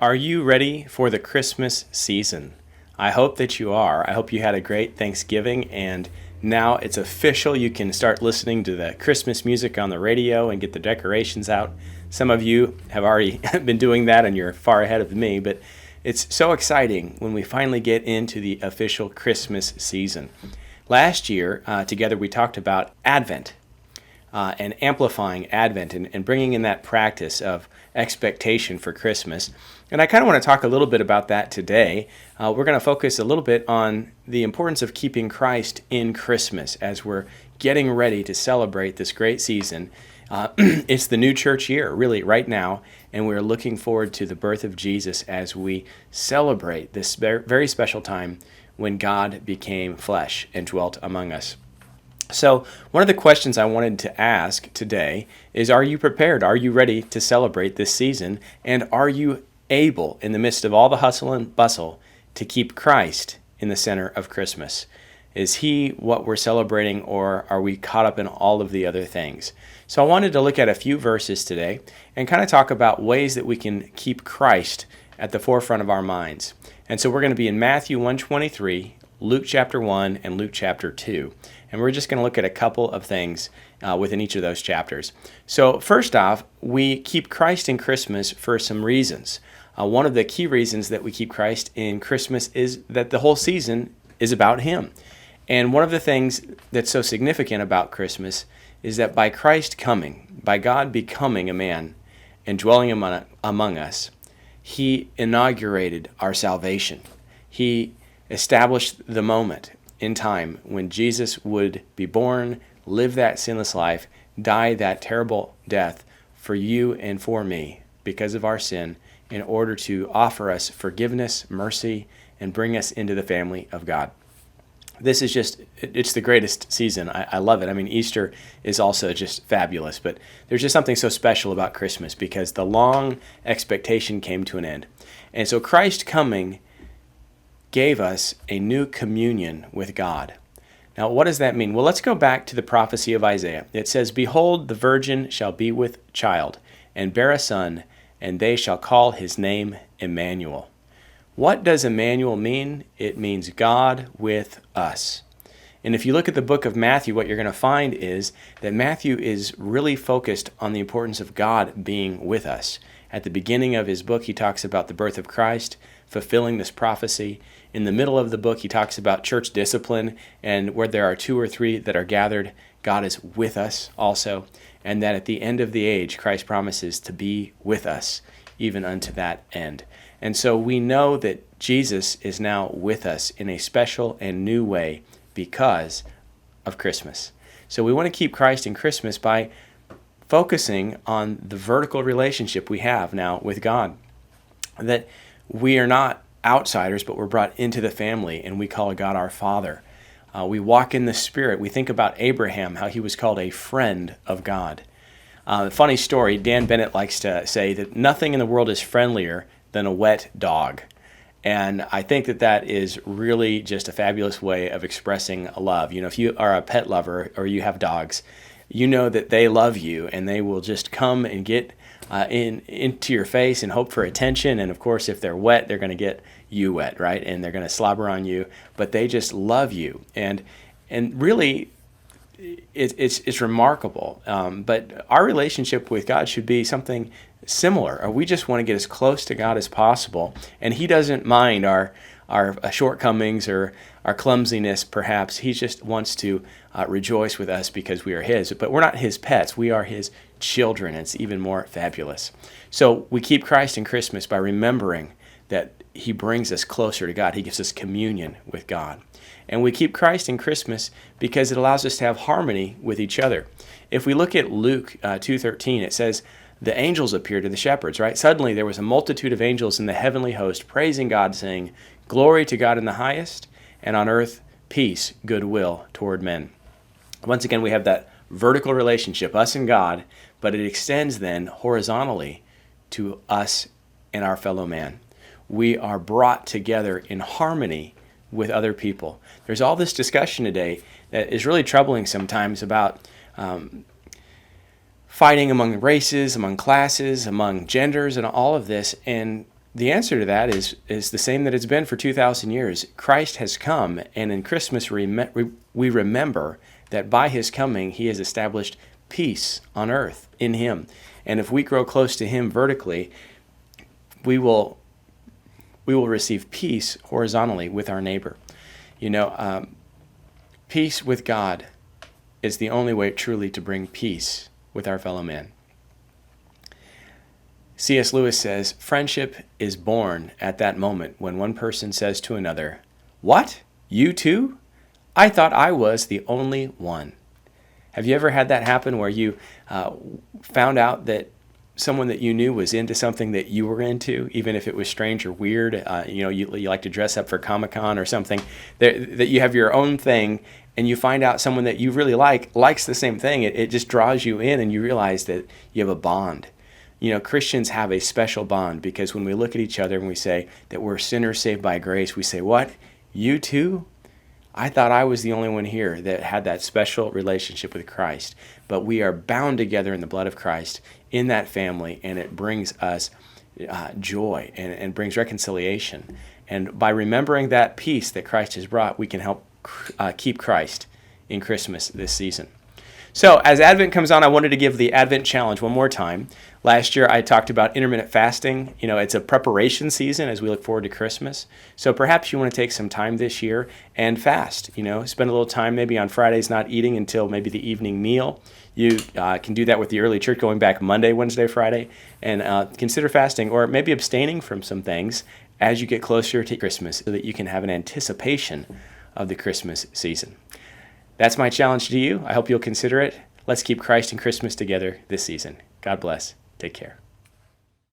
Are you ready for the Christmas season? I hope that you are. I hope you had a great Thanksgiving and now it's official. You can start listening to the Christmas music on the radio and get the decorations out. Some of you have already been doing that and you're far ahead of me, but it's so exciting when we finally get into the official Christmas season. Last year, together we talked about Advent. And amplifying Advent and bringing in that practice of expectation for Christmas. And I kind of want to talk a little bit about that today. We're going to focus a little bit on the importance of keeping Christ in Christmas as we're getting ready to celebrate this great season. It's the new church year, really, right now, and we're looking forward to the birth of Jesus as we celebrate this very special time when God became flesh and dwelt among us. So one of the questions I wanted to ask today is, are you prepared? Are you ready to celebrate this season? And are you able, in the midst of all the hustle and bustle, to keep Christ in the center of Christmas? Is he what we're celebrating, or are we caught up in all of the other things? So I wanted to look at a few verses today and kind of talk about ways that we can keep Christ at the forefront of our minds. And so we're going to be in Matthew 1:23, Luke chapter 1, and Luke chapter 2. And we're just going to look at a couple of things within each of those chapters. So first off, we keep Christ in Christmas for some reasons. One of the key reasons that we keep Christ in Christmas is that the whole season is about him. And one of the things that's so significant about Christmas is that by Christ coming, by God becoming a man and dwelling among us, he inaugurated our salvation. He established the moment in time when Jesus would be born, live that sinless life, die that terrible death for you and for me because of our sin, in order to offer us forgiveness, mercy, and bring us into the family of God. This is it's the greatest season. I love it. I mean, Easter is also just fabulous, but there's just something so special about Christmas because the long expectation came to an end. And so Christ coming gave us a new communion with God. Now, what does that mean? Well, let's go back to the prophecy of Isaiah. It says, "Behold, the virgin shall be with child, and bear a son, and they shall call his name Emmanuel." What does Emmanuel mean? It means God with us. And if you look at the book of Matthew, what you're going to find is that Matthew is really focused on the importance of God being with us. At the beginning of his book, he talks about the birth of Christ, fulfilling this prophecy. In the middle of the book, he talks about church discipline, and where there are two or three that are gathered, God is with us also. And that at the end of the age, Christ promises to be with us, even unto that end. And so we know that Jesus is now with us in a special and new way because of Christmas. So we want to keep Christ in Christmas by focusing on the vertical relationship we have now with God. That we are not outsiders, but we're brought into the family, and we call God our Father. We walk in the Spirit. We think about Abraham, how he was called a friend of God. Funny story, Dan Bennett likes to say that nothing in the world is friendlier than a wet dog. And I think that is really just a fabulous way of expressing love. You know, if you are a pet lover or you have dogs, you know that they love you and they will just come and get into your face and hope for attention. And of course, if they're wet, they're going to get you wet, right? And they're going to slobber on you, but they just love you. And really, it's remarkable. But our relationship with God should be something similar. We just want to get as close to God as possible. And he doesn't mind our shortcomings or our clumsiness, perhaps. He just wants to rejoice with us because we are his. But we're not his pets. We are his children. It's even more fabulous. So we keep Christ in Christmas by remembering that he brings us closer to God. He gives us communion with God. And we keep Christ in Christmas because it allows us to have harmony with each other. If we look at Luke 2:13, it says, the angels appeared to the shepherds, right? Suddenly there was a multitude of angels in the heavenly host praising God, saying, "Glory to God in the highest, and on earth peace, goodwill toward men." Once again, we have that vertical relationship, us and God, but it extends then horizontally to us and our fellow man. We are brought together in harmony with other people. There's all this discussion today that is really troubling sometimes about fighting among races, among classes, among genders, and all of this. And The answer to that is the same that it's been for 2,000 years. Christ has come, and in Christmas we remember that by his coming he has established peace on earth in him. And if we grow close to him vertically, we will receive peace horizontally with our neighbor. Peace with God is the only way truly to bring peace with our fellow man. C.S. Lewis says, friendship is born at that moment when one person says to another, "What? You too? I thought I was the only one." Have you ever had that happen where you found out that someone that you knew was into something that you were into, even if it was strange or weird? You like to dress up for Comic-Con or something, that you have your own thing, and you find out someone that you really likes the same thing. It just draws you in, and you realize that you have a bond. Christians have a special bond because when we look at each other and we say that we're sinners saved by grace, we say, "What? You too? I thought I was the only one here that had that special relationship with Christ." But we are bound together in the blood of Christ in that family, and it brings us joy and brings reconciliation. And by remembering that peace that Christ has brought, we can help keep Christ in Christmas this season. So as Advent comes on, I wanted to give the Advent challenge one more time. Last year, I talked about intermittent fasting. It's a preparation season as we look forward to Christmas. So perhaps you want to take some time this year and fast. Spend a little time maybe on Fridays not eating until maybe the evening meal. You can do that with the early church, going back Monday, Wednesday, Friday, and consider fasting or maybe abstaining from some things as you get closer to Christmas so that you can have an anticipation of the Christmas season. That's my challenge to you. I hope you'll consider it. Let's keep Christ and Christmas together this season. God bless. Take care.